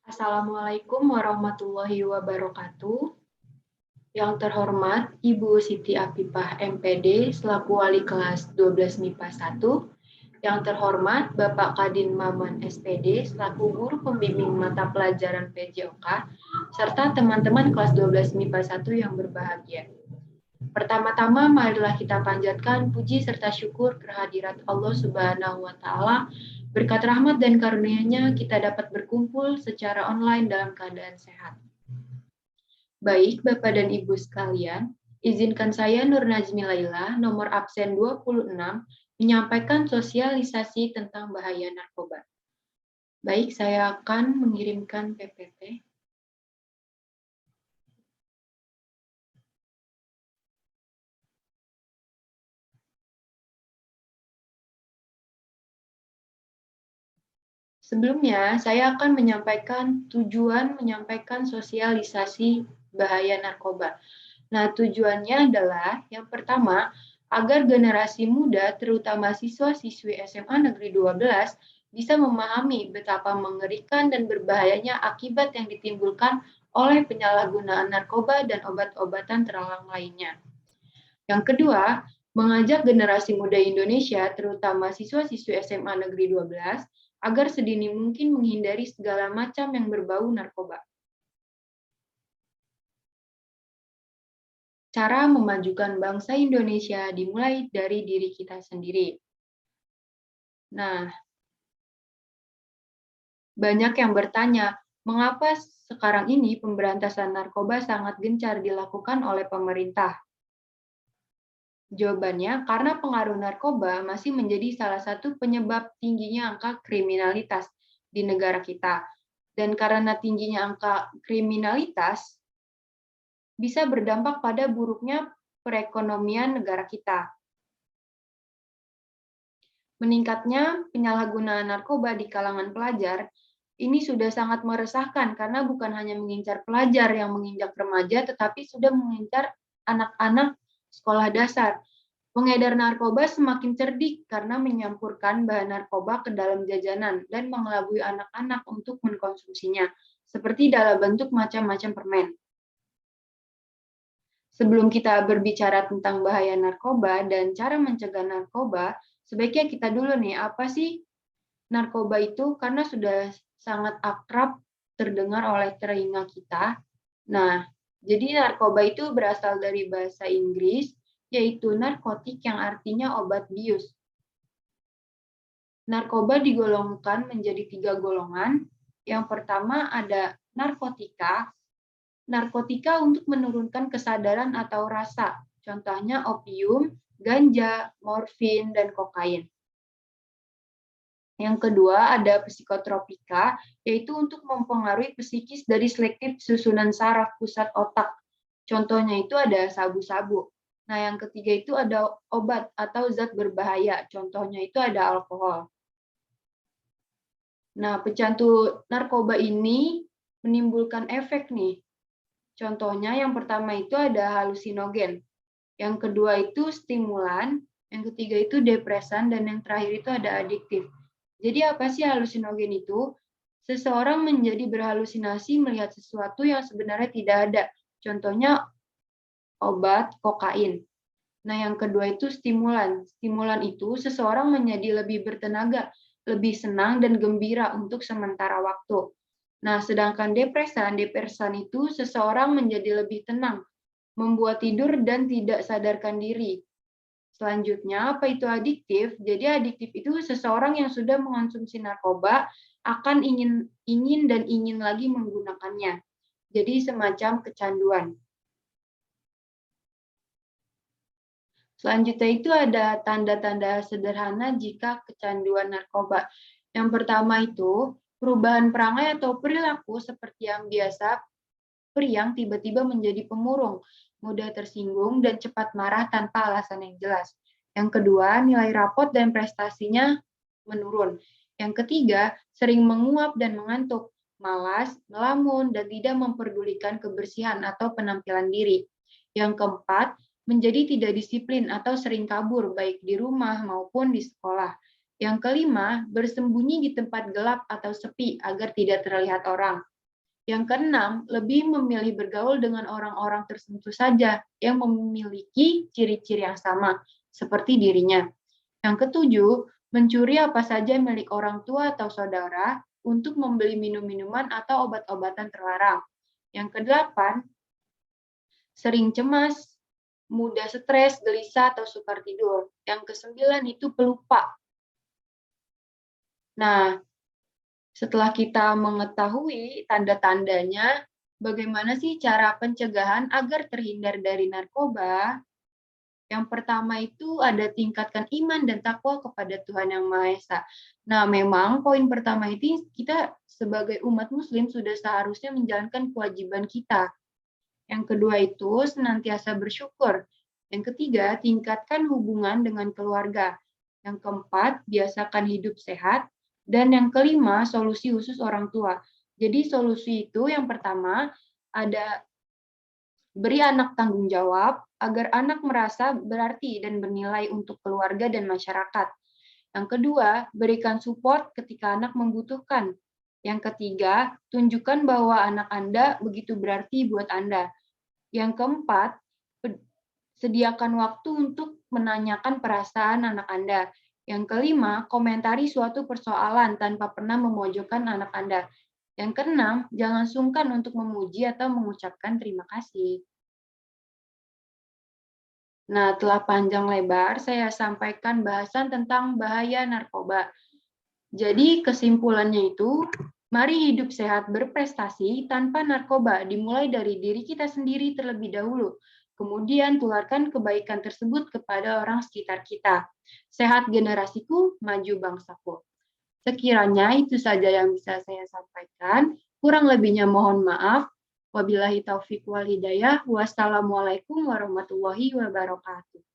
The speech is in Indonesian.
Assalamualaikum warahmatullahi wabarakatuh. Yang terhormat Ibu Siti Apipah MPD selaku Wali kelas 12 MIPA 1. Yang terhormat Bapak Kadin Maman SPD selaku Guru Pembimbing Mata Pelajaran PJOK, serta teman-teman kelas 12 MIPA 1 yang berbahagia. Pertama-tama, marilah kita panjatkan puji serta syukur kehadirat Allah Subhanahu wa Ta'ala. Berkat rahmat dan karunia-Nya, kita dapat berkumpul secara online dalam keadaan sehat. Baik, Bapak dan Ibu sekalian, izinkan saya Nur Najmi Laila, nomor absen 26, menyampaikan sosialisasi tentang bahaya narkoba. Baik, saya akan mengirimkan PPT. Sebelumnya, saya akan menyampaikan tujuan menyampaikan sosialisasi bahaya narkoba. Nah, tujuannya adalah yang pertama, agar generasi muda, terutama siswa-siswi SMA Negeri 12, bisa memahami betapa mengerikan dan berbahayanya akibat yang ditimbulkan oleh penyalahgunaan narkoba dan obat-obatan terlarang lainnya. Yang kedua, mengajak generasi muda Indonesia, terutama siswa-siswi SMA Negeri 12, agar sedini mungkin menghindari segala macam yang berbau narkoba. Cara memajukan bangsa Indonesia dimulai dari diri kita sendiri. Nah, banyak yang bertanya, mengapa sekarang ini pemberantasan narkoba sangat gencar dilakukan oleh pemerintah? Jawabannya, karena pengaruh narkoba masih menjadi salah satu penyebab tingginya angka kriminalitas di negara kita. Dan karena tingginya angka kriminalitas, bisa berdampak pada buruknya perekonomian negara kita. Meningkatnya penyalahgunaan narkoba di kalangan pelajar, ini sudah sangat meresahkan karena bukan hanya mengincar pelajar yang menginjak remaja, tetapi sudah mengincar anak-anak sekolah dasar. Pengedar narkoba semakin cerdik karena menyampurkan bahan narkoba ke dalam jajanan dan mengelabui anak-anak untuk mengkonsumsinya, seperti dalam bentuk macam-macam permen. Sebelum kita berbicara tentang bahaya narkoba dan cara mencegah narkoba, sebaiknya kita dulu nih, apa sih narkoba itu? Karena sudah sangat akrab terdengar oleh telinga kita. Nah, jadi narkoba itu berasal dari bahasa Inggris, yaitu narkotik yang artinya obat bius. Narkoba digolongkan menjadi 3 golongan. Yang pertama ada narkotika. Narkotika untuk menurunkan kesadaran atau rasa. Contohnya opium, ganja, morfin, dan kokain. Yang kedua ada psikotropika, yaitu untuk mempengaruhi psikis dari selektif susunan saraf pusat otak. Contohnya itu ada sabu-sabu. Nah, yang ketiga itu ada obat atau zat berbahaya. Contohnya itu ada alkohol. Nah, pecandu narkoba ini menimbulkan efek nih. Contohnya yang pertama itu ada halusinogen. Yang kedua itu stimulan, yang ketiga itu depresan, dan yang terakhir itu ada adiktif. Jadi apa sih halusinogen itu? Seseorang menjadi berhalusinasi melihat sesuatu yang sebenarnya tidak ada. Contohnya obat kokain. Nah, yang kedua itu stimulan. Stimulan itu seseorang menjadi lebih bertenaga, lebih senang dan gembira untuk sementara waktu. Nah, sedangkan depresan itu seseorang menjadi lebih tenang, membuat tidur dan tidak sadarkan diri. Selanjutnya, apa itu adiktif? Jadi adiktif itu seseorang yang sudah mengonsumsi narkoba akan ingin lagi menggunakannya. Jadi semacam kecanduan. Selanjutnya itu ada tanda-tanda sederhana jika kecanduan narkoba. Yang pertama itu perubahan perangai atau perilaku seperti yang biasa, periang tiba-tiba menjadi pemurung, mudah tersinggung, dan cepat marah tanpa alasan yang jelas. Yang kedua, nilai rapot dan prestasinya menurun. Yang ketiga, sering menguap dan mengantuk, malas, melamun, dan tidak memperdulikan kebersihan atau penampilan diri. Yang keempat, menjadi tidak disiplin atau sering kabur, baik di rumah maupun di sekolah. Yang kelima, bersembunyi di tempat gelap atau sepi agar tidak terlihat orang. Yang keenam, lebih memilih bergaul dengan orang-orang tertentu saja yang memiliki ciri-ciri yang sama, seperti dirinya. Yang ketujuh, mencuri apa saja milik orang tua atau saudara untuk membeli minum-minuman atau obat-obatan terlarang. Yang kedelapan, sering cemas, mudah stres, gelisah, atau sukar tidur. Yang kesembilan itu pelupa. Nah, setelah kita mengetahui tanda-tandanya, bagaimana sih cara pencegahan agar terhindar dari narkoba? Yang pertama itu ada tingkatkan iman dan takwa kepada Tuhan Yang Maha Esa. Nah, memang poin pertama itu kita sebagai umat muslim sudah seharusnya menjalankan kewajiban kita. Yang kedua itu senantiasa bersyukur. Yang ketiga, tingkatkan hubungan dengan keluarga. Yang keempat, biasakan hidup sehat. Dan yang kelima, solusi khusus orang tua. Jadi solusi itu yang pertama ada beri anak tanggung jawab agar anak merasa berarti dan bernilai untuk keluarga dan masyarakat. Yang kedua, berikan support ketika anak membutuhkan. Yang ketiga, tunjukkan bahwa anak Anda begitu berarti buat Anda. Yang keempat, sediakan waktu untuk menanyakan perasaan anak Anda. Yang kelima, komentari suatu persoalan tanpa pernah memojokkan anak Anda. Yang keenam, jangan sungkan untuk memuji atau mengucapkan terima kasih. Nah, telah panjang lebar saya sampaikan bahasan tentang bahaya narkoba. Jadi kesimpulannya itu, mari hidup sehat berprestasi tanpa narkoba, dimulai dari diri kita sendiri terlebih dahulu. Kemudian tularkan kebaikan tersebut kepada orang sekitar kita. Sehat generasiku, maju bangsaku. Sekiranya itu saja yang bisa saya sampaikan. Kurang lebihnya mohon maaf. Wabillahi taufiq wal hidayah. Wassalamualaikum warahmatullahi wabarakatuh.